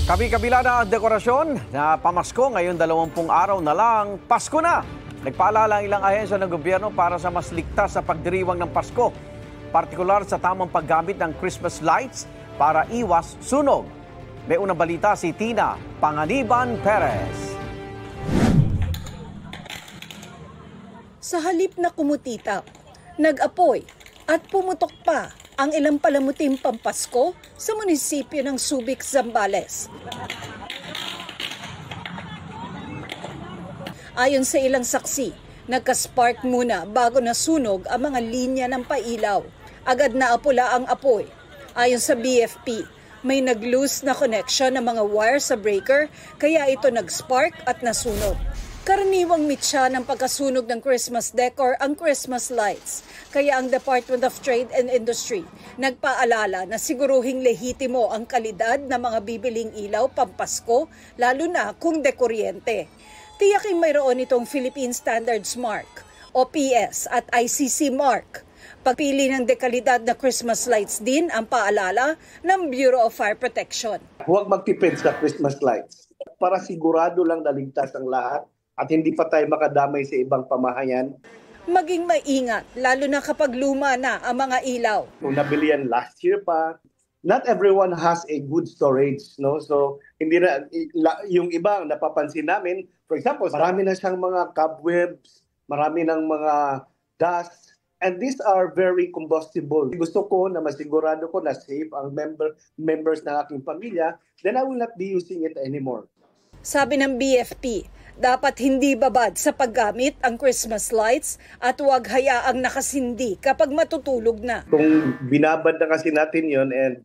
Kabi-kabila na ang dekorasyon na pamasko ngayon 20 araw na lang, Pasko na! Nagpaalala ang ilang ahensya ng gobyerno para sa mas ligtas sa pagdiriwang ng Pasko, partikular sa tamang paggamit ng Christmas lights para iwas sunog. May unang balita si Tina Panganiban Perez. Sa halip na kumutitap, nag-apoy at pumutok pa ang ilang palamuting pampasko sa munisipyo ng Subic, Zambales. Ayon sa ilang saksi, nagka-spark muna bago nasunog ang mga linya ng pailaw. Agad na apula ang apoy. Ayon sa BFP, may nag-loose na connection ng mga wire sa breaker kaya ito nag-spark at nasunog. Karaniwang mitya ng pagkasunog ng Christmas decor ang Christmas lights. Kaya ang Department of Trade and Industry nagpaalala na siguruhing lehitimo ang kalidad ng mga bibiling ilaw pampasko, lalo na kung dekuryente. Tiyaking mayroon itong Philippine Standards Mark, OPS at ICC Mark. Pagpili ng dekalidad na Christmas lights din ang paalala ng Bureau of Fire Protection. Huwag magtipid sa Christmas lights para sigurado lang na ligtas ang lahat at hindi pa tayo makadamay sa ibang pamahayan. Maging maingat, lalo na kapag luma na ang mga ilaw. Kung nabili yan last year pa, not everyone has a good storage, no? So hindi na yung iba napapansin namin, for example, marami na siyang mga cobwebs, marami ng mga dust, and these are very combustible. Gusto ko na masigurado ko na safe ang members ng aking pamilya, then I will not be using it anymore. Sabi ng BFP, dapat hindi babad sa paggamit ang Christmas lights at huwag hayaang nakasindi kapag matutulog na. Kung binabad na kasi natin yon and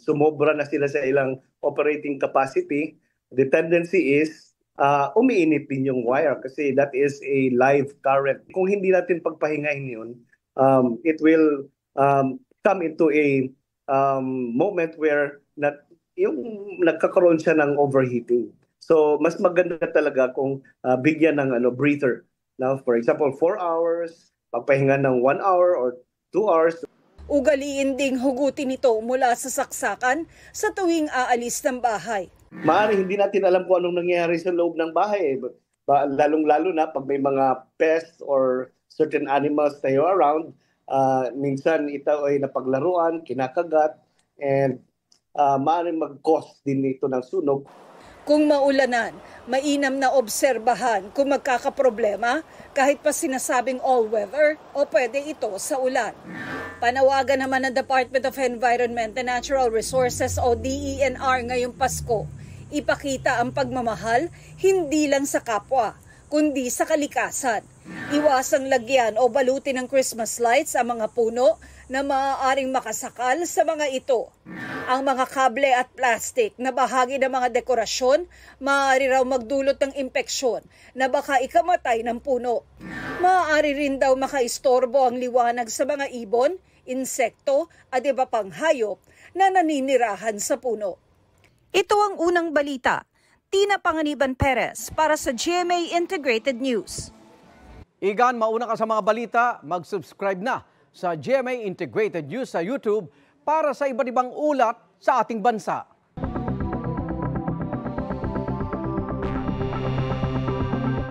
sumobra na sila sa ilang operating capacity, the tendency is umiinit din yung wire kasi that is a live current. Kung hindi natin pagpahingahin yun, it will come into a moment where yung nagkakaroon siya ng overheating. So mas maganda talaga kung bigyan ng breather. Now, for example, 4 hours, pagpahinga ng 1 hour or 2 hours. Ugaliin ding hugutin ito mula sa saksakan sa tuwing aalis ng bahay. Maaari hindi natin alam kung anong nangyayari sa loob ng bahay. Lalong-lalo na pag may mga pests or certain animals tayo around, minsan ito ay napaglaruan, kinakagat, and maaaring mag-cause din ito ng sunog. Kung maulanan, mainam na obserbahan kung magkakaproblema kahit pa sinasabing all-weather o pwede ito sa ulan. Panawagan naman ng Department of Environment and Natural Resources o DENR ngayong Pasko, ipakita ang pagmamahal hindi lang sa kapwa, kundi sa kalikasan. Iwasang lagyan o balutin ng Christmas lights ang mga puno na maaaring makasakal sa mga ito. Ang mga kable at plastic na bahagi ng mga dekorasyon, maaari raw magdulot ng impeksyon na baka ikamatay ng puno. Maaari rin daw makaistorbo ang liwanag sa mga ibon, insekto at iba pang hayop na naninirahan sa puno. Ito ang unang balita. Tina Panganiban Perez para sa GMA Integrated News. Igan, mauna ka sa mga balita, mag-subscribe na sa GMA Integrated News sa YouTube para sa iba't ibang ulat sa ating bansa.